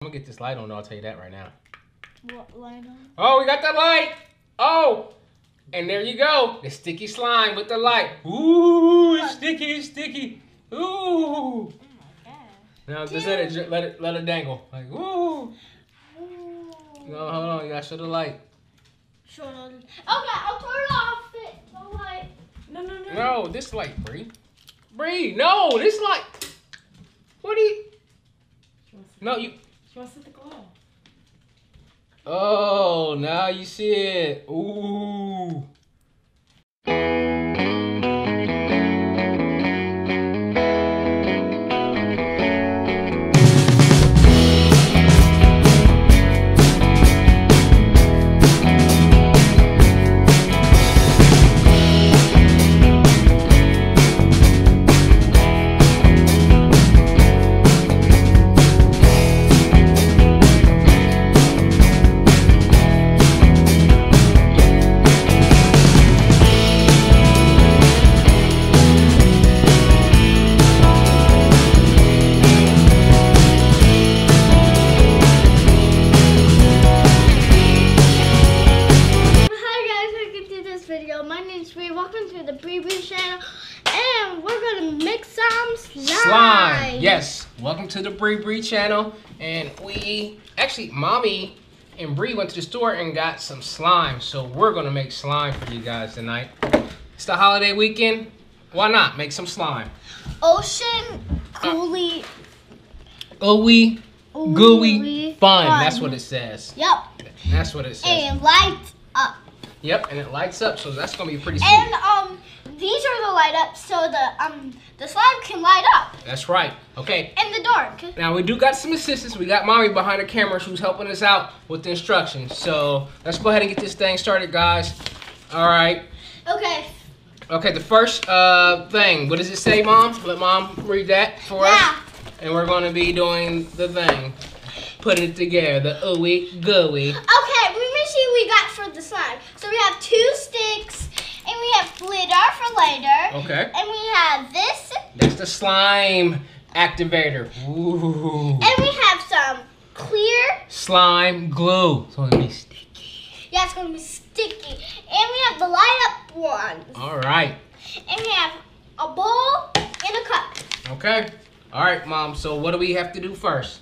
I'm gonna get this light on, I'll tell you that right now. What light on? Oh, we got the light! Oh! And there you go. The sticky slime with the light. Ooh, it's sticky, it's sticky. Ooh. Oh my gosh. Now just let it dangle. Like, ooh. No, hold on, you gotta show the light. Show the light. Okay, I'll turn it off. The light. No, this light, Brie. Brie, no, this light. What do you? No, you. She wants to see the glow. Oh, now you see it. Ooh. My name's Brie. Welcome to the Brie channel, and we're gonna make some slime. Yes, welcome to the Brie channel. And we actually, Mommy and Brie went to the store and got some slime, so we're gonna make slime for you guys tonight. It's the holiday weekend. Why not make some slime? Ocean gooey, gooey fun. That's what it says. Yep. That's what it says. And lights up. Yep, and it lights up, so that's gonna be pretty sweet. And these are the light ups, so the slime can light up. That's right. Okay. In the dark. Now we do got some assistance. We got Mommy behind the camera who's helping us out with the instructions. So let's go ahead and get this thing started, guys. All right. Okay. Okay, the first thing. What does it say, Mom? Let Mom read that for us. And we're gonna be doing the thing. Putting it together, the ooey gooey. Okay, let me see what we got for the slime. So we have 2 sticks, and we have glitter for later. Okay. And we have this. That's the slime activator. Ooh. And we have some clear slime glue. So it'll be sticky. Yeah, it's gonna be sticky. And we have the light up ones. All right. And we have a bowl and a cup. Okay. All right, Mom. So what do we have to do first?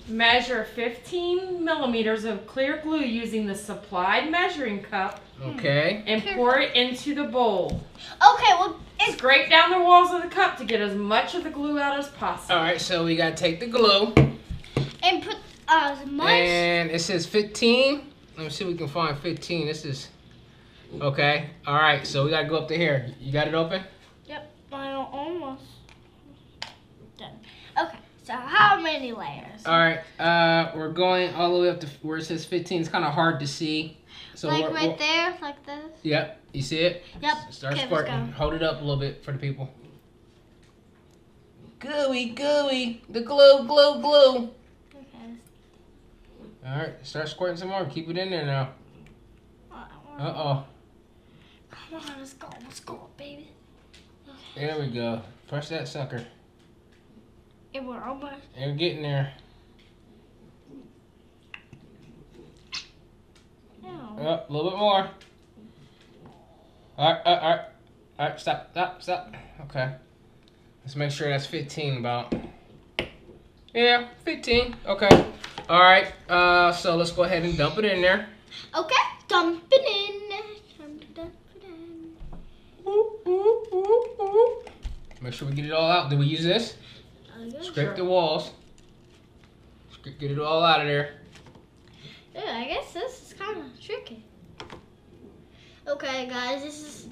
Measure 15 millimeters of clear glue using the supplied measuring cup. Okay. And pour it into the bowl. Okay, well, scrape down the walls of the cup to get as much of the glue out as possible. All right, so we gotta take the glue and put as much. And it says 15. Let me see if we can find 15. This is okay. All right, so we gotta go up to here. You got it open? Yep, I'm almost done. Okay. So how many layers? All right, we're going all the way up to where it says 15. It's kind of hard to see. So like right there, like this? Yep, you see it? Yep. Start squirting. Hold it up a little bit for the people. Gooey, gooey, the glue, glue, glue. Okay. All right, start squirting some more. Keep it in there now. Uh-oh. Come on, let's go, baby. Okay. There we go. Press that sucker. And we're almost. We're getting there. No. Oh, a little bit more. All right, stop. Okay. Let's make sure that's 15 about. Yeah, 15. Okay. All right, so let's go ahead and dump it in there. Okay, dump it in. Dump it in. Ooh, ooh, ooh, ooh. Make sure we get it all out. Did we use this? Scrape the walls. Get it all out of there. Yeah, I guess this is kind of tricky. Okay, guys, this is.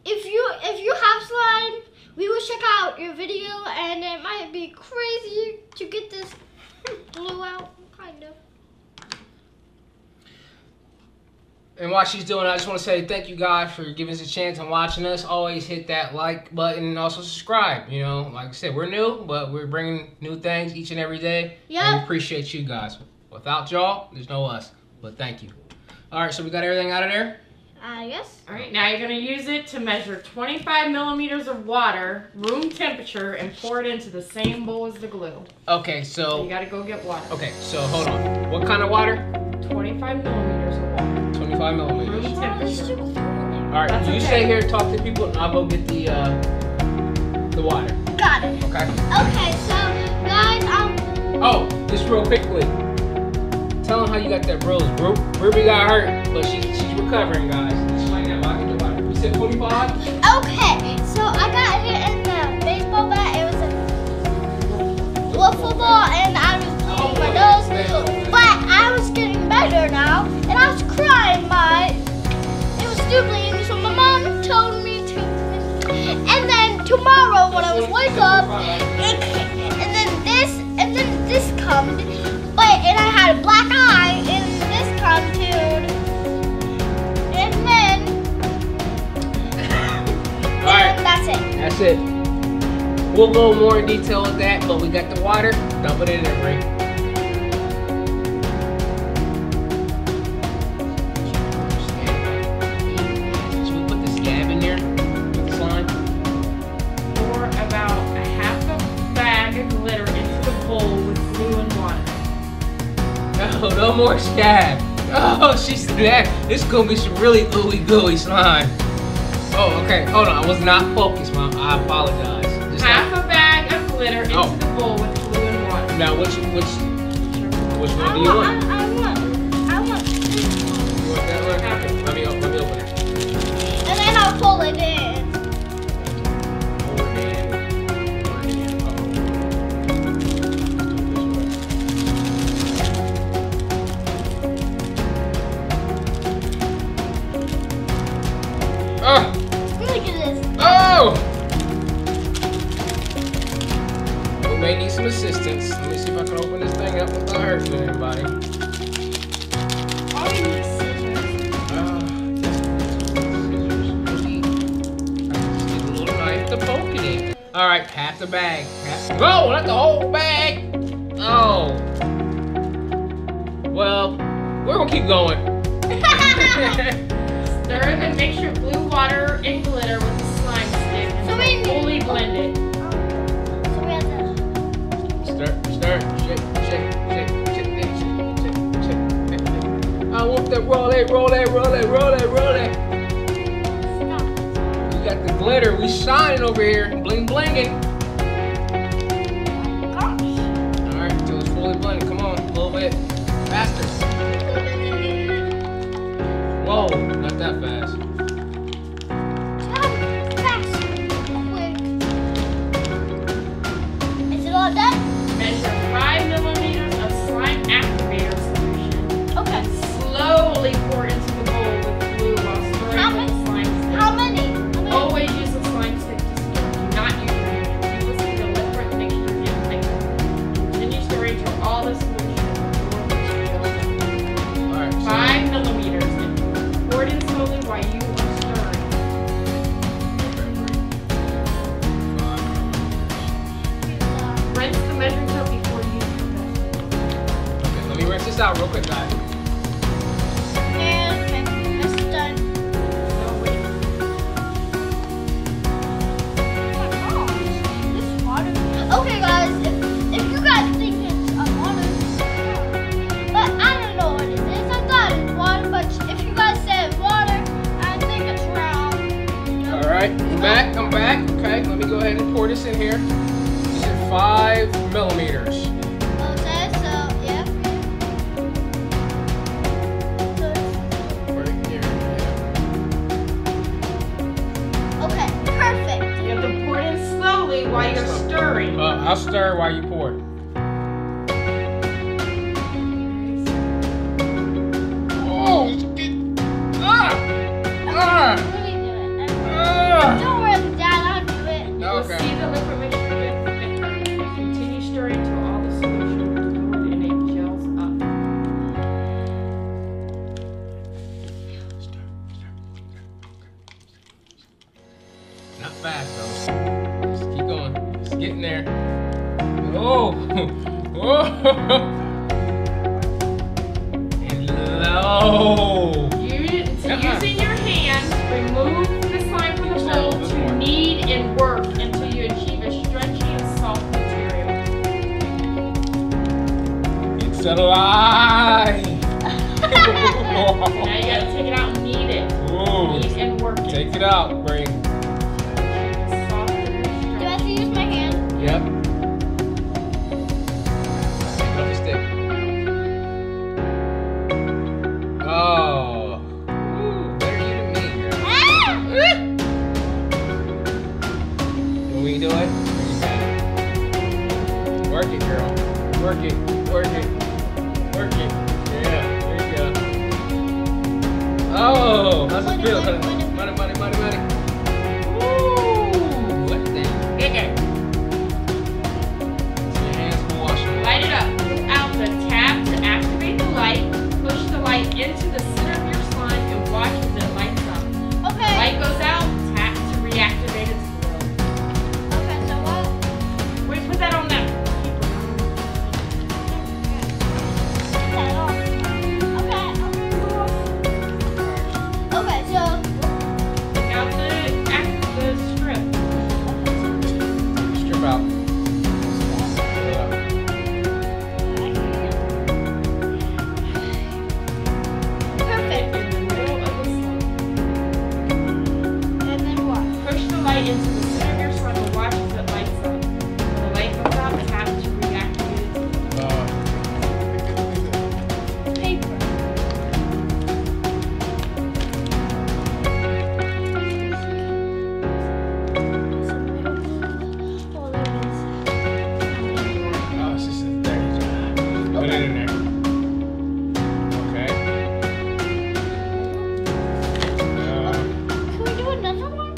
If you have slime, we will check out your video, and it might be crazy to get this glue out, kind of. And while she's doing it, I just want to say thank you guys for giving us a chance and watching us. Always hit that like button and also subscribe. You know, like I said, we're new, but we're bringing new things each and every day. Yeah. And we appreciate you guys. Without y'all, there's no us. But thank you. All right, so we got everything out of there? I guess. All right, now you're gonna use it to measure 25 millimeters of water, room temperature, and pour it into the same bowl as the glue. Okay, So so you gotta go get water. okay, so hold on. What kind of water? 25 millimeters of water. 25 millimeters. Room temperature. All right, That's you okay. stay here, talk to people, and I'll go get the water. Got it. Okay. Okay, so guys, Oh, just real quickly. Tell them how you got that bruise. Ruby got hurt, but she's recovering, guys. Explain that. Why I get the water. You said 25? okay, so I got hit in the baseball bat. It was a wiffle ball, and I was bleeding my nose. But I was getting better now, and I was crying. It was still bleeding, so my mom told me to. And then tomorrow, when I was wake up, and then this comes. And I had a black eye, and this come too. And then, Alright. That's it. That's it. We'll go more in detail with that, but we got the water. Dump it in there, Brie. Should we put the scab in there with the slime? Pour about a half a bag of glitter into the bowl with glue and water. No more scab. Oh, she's that. This is gonna be some really ooey gooey slime. Oh, okay. Hold on. I was not focused, Mom. I apologize. Just Half a bag of glitter into Oh. the bowl with glue and water. Now, which one do you want? I want this one. You want that one? Okay. Let me open it. And then I'll pull it in. Oh! Look at this. Oh! We may need some assistance. Let me see if I can open this thing up without hurting anybody. All you need scissors. Maybe I can just get a little knife to poke it in. All right, half the bag. No, not the whole bag. Oh. Well, we're gonna keep going. Stir it and mix your blue water and glitter with the slime stick So we and fully blend it. So we have to. Stir, shake. I want that roll it. Stop. We got the glitter. We shining over here. Bling blinging. Gosh. All right, till it's fully blended. Come on, a little bit faster. Whoa, not that fast. Is it all done? Measure 5 millimeters of slime activator solution. Okay. Slowly pour into the bowl with glue while stirring How with the slime stick. How many? Always use the slime stick to stir. Do not use your hand. You will see the liquid mixture get thicker. Continue stirring till all the solution is absorbed. All right. 5 millimeters and pour it in slowly while you are stirring. Rinse the measuring cup before using it. Okay, let me rinse this out real quick, guys. And okay, this is done. No, wait. Oh my gosh, this is water. Okay, guys, if you guys think it's water, but I don't know what it is. I thought it's water, but if you guys said water, I think it's round. All right, I'm back. Okay, let me go ahead and pour this in here. You said 5 millimeters. Okay, so yeah. Right here. Okay, perfect. You have to pour it in slowly while you're stirring. I'll stir while you pour it. Oh! Really do it. Don't worry, Dad, I'll do it. You'll Okay. see the liquid mixture get thicker. Continue stirring till all the solution is absorbed and it gels up. Not fast though. Just keep going. Just getting there. Oh! Still alive. Now you gotta take it out and knead it. Ooh. Knead and work it. Take it out, Brie. Do I have to use my hand? Yep. Pick up the stick. Oh. Ooh, better you than me, girl. Ah! Can we do it? Work it, girl. Work it. Work it. Work it. Yeah, there you go. Oh, how's it feel? Money, money, money, money. Woo! What the heck? Your hands will wash them. Light it up. Pull out the tab to activate the light. Push the light into the center of your slime and watch as it lights up. Okay. Light goes out, tap to reactivate its glow. Okay, so what? Wait, put that on that paper. That off. Okay, so. Now the strip. Strip out. Perfect. In the middle of the slime. And then what? Push the light into the center of your slime and watch as it lights up. When the light goes out, tap to reactivate its glow. Paper. Oh, there it is. Oh, it's just a dirty job. Put it in there. Okay. Can we do another one?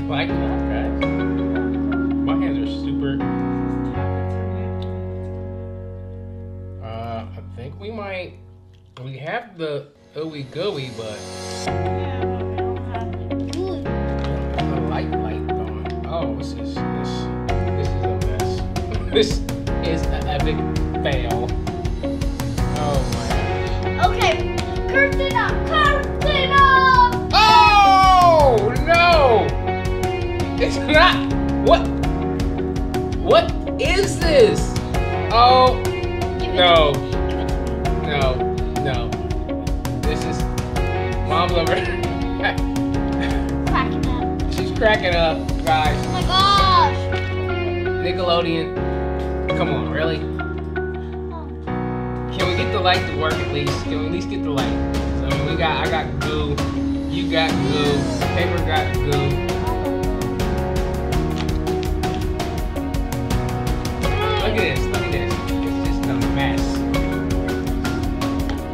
Like that, guys. My hands are super. I think we might. We have the ooey gooey, but Ooh. the light going. Oh, this is a mess. This is an epic fail. Oh my gosh. Okay, curtain up, curtain up. Oh no! It's not. What? What is this? Oh Give it no! to me. Give it to me. No! This is Mom's over. Cracking up. She's cracking up, guys. Oh my gosh. Nickelodeon. Come on, really? Oh. Can we get the light to work at least? Can we at least get the light? So, I mean, I got goo. You got goo. Paper got goo. Look at this. Look at this. It's just a mess.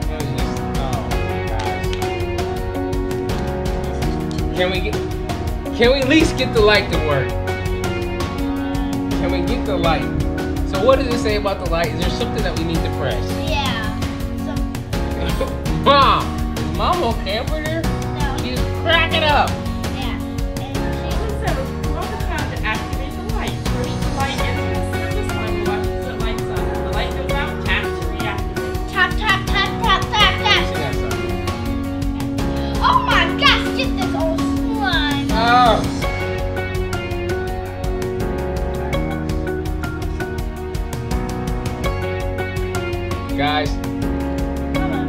It was just, oh, guys. Can we at least get the light to work? Can we get the light? So what does it say about the light? Is there something that we need to press? Yeah. So, Mom! Is Mom okay over there? no. She's cracking up. Yeah. And So, pull out the tab to activate the light. Push the light into the center of the slime and watch as it lights up. When the light goes out, tap to reactivate. tap, tap, tap, tap, tap, Let me tap. see that something. Oh my gosh, get this old slime. Oh! Guys,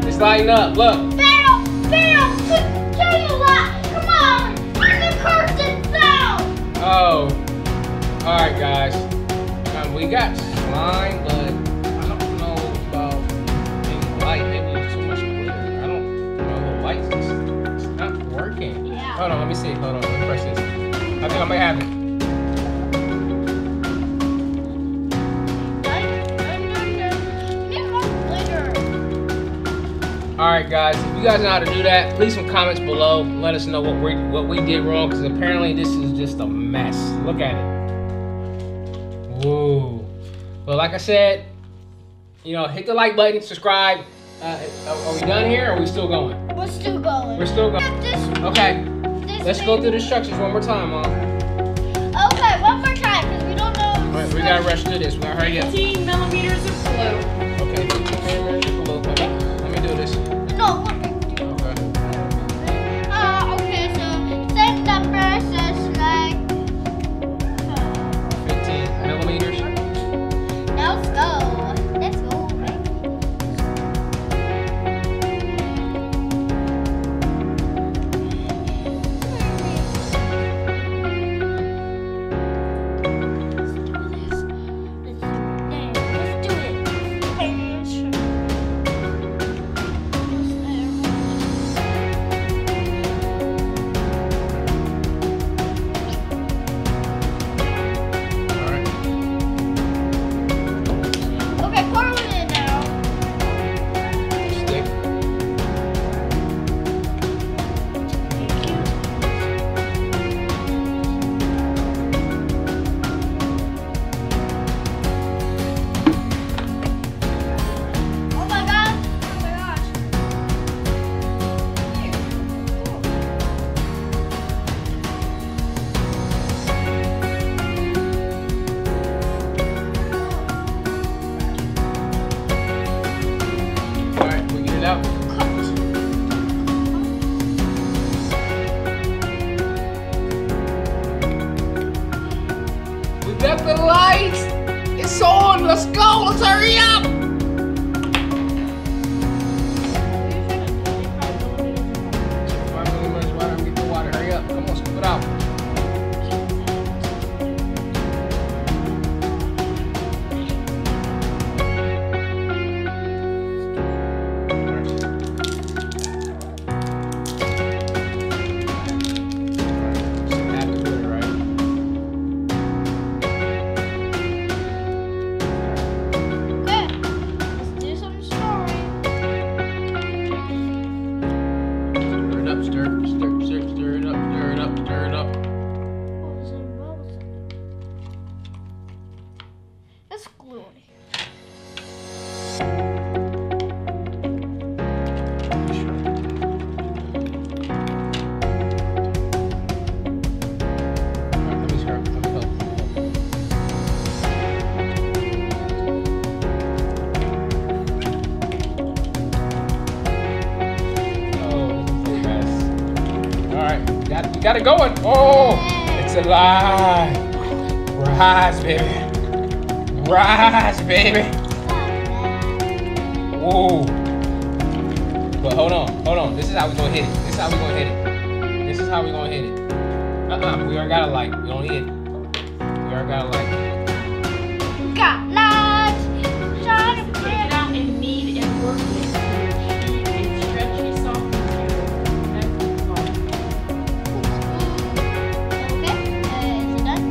it's lighting up. Look. Pharaoh, turn the light. Come on, turn the curtain down. Oh. Alright, guys. We got slime, but I don't know about any light. Maybe it's too much glitter. I don't know. The light's just it's not working. Yeah. Hold on, let me see. Hold on, let me press this. I think I might have it. Need more glitter. Alright, guys. If you guys know how to do that, leave some comments below. Let us know what we did wrong, because apparently this is just a mess. Look at it. Whoa. Well, like I said, hit the like button, subscribe. Are we done here, or are we still going? We're still going. We're still going. Okay. This Let's go through the instructions one more time, Mom. Okay, one more time, because we don't know. All right, we gotta rush through this. We gotta hurry up. 15 millimeters of glue. Okay. Let me do this. No, one more. Okay. Okay, so same number, says like. 15 millimeters. Now let's go. got it going. Oh, it's alive. Rise, baby. Rise, baby. Whoa. But hold on. This is how we're gonna hit it. This is how we're gonna hit it. This is how we're gonna hit it. We already got a light. We don't hit it. We already got a light. Got lights. Shine a Put it out and knead and work it. A stretchy, soft material. That's what it's called. Okay, is it done?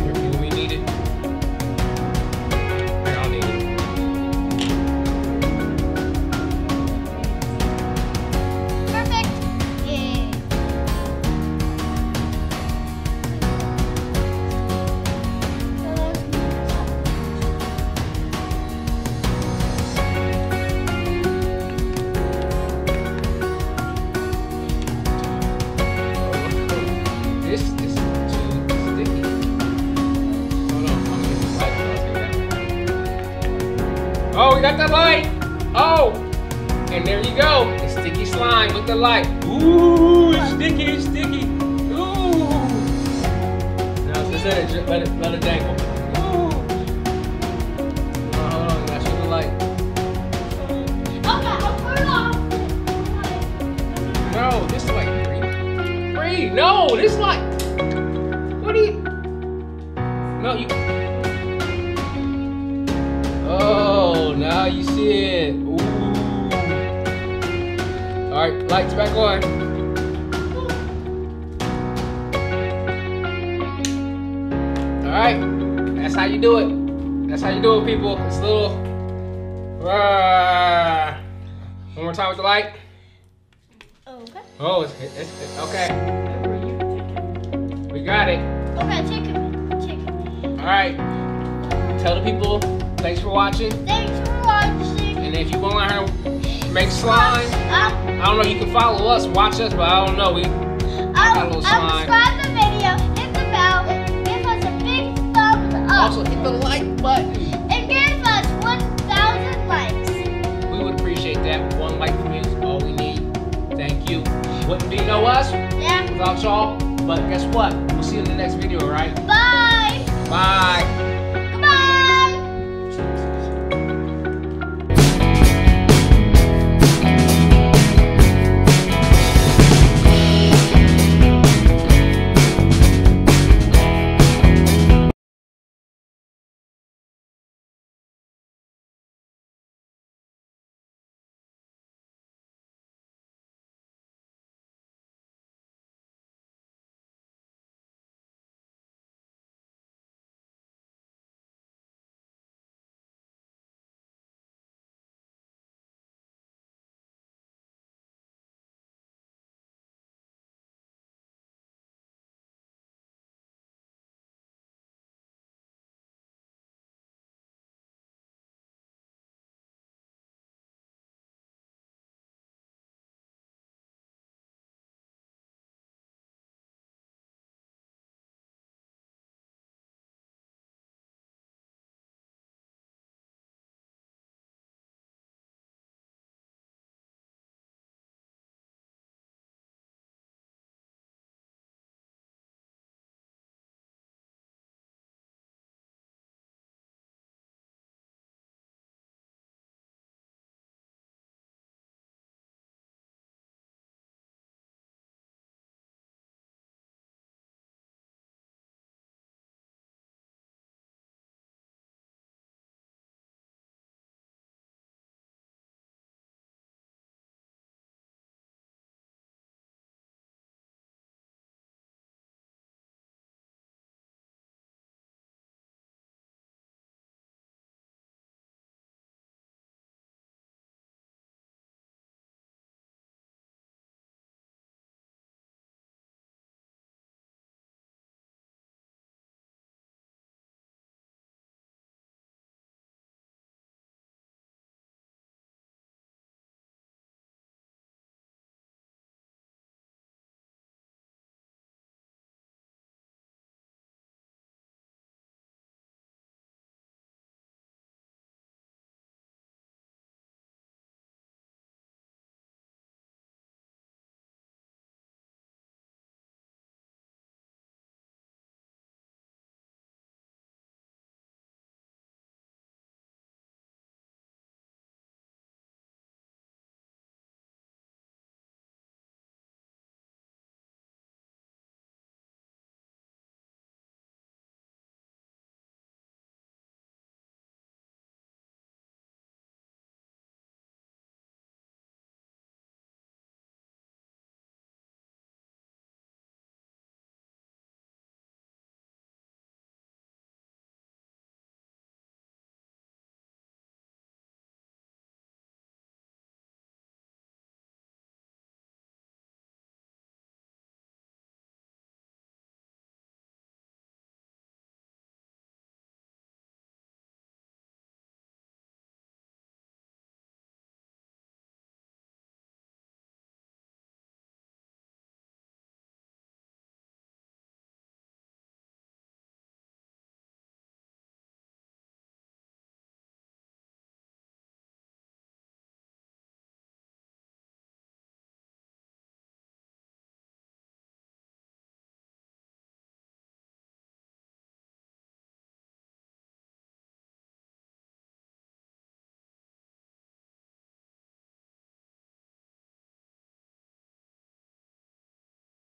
Here, do we need it? Here, I'll need it. Perfect. Yeah. This is too sticky. Hold on, I'm gonna get this light. Oh, we got the light. Oh, and there you go. The sticky slime with the light. Ooh, it's sticky, it's sticky. Ooh. Now just let it dangle. Ooh. Hold on, gotta show the light. Okay, I'll put it on. No, this light, Brie. No, this light. What are you? No, you. Oh, now you see it. Ooh. All right, lights back on. All right, that's how you do it. That's how you do it, people. It's a little. One more time with the light. Okay. Oh, it's okay. Remember, you can take it. We got it. Okay, take it. All right. Tell the people thanks for watching. Thanks for watching. And if you want to learn how to make slime, I don't know. You can follow us, watch us, but I don't know. We got a little slime. Subscribe the video, hit the bell, give us a big thumbs up, Also, hit the like button. and give us 1,000 likes. We would appreciate that. One like from you is all we need. Thank you. Wouldn't be no us Yeah. without y'all. But guess what? We'll see you in the next video, all right? Bye. Bye.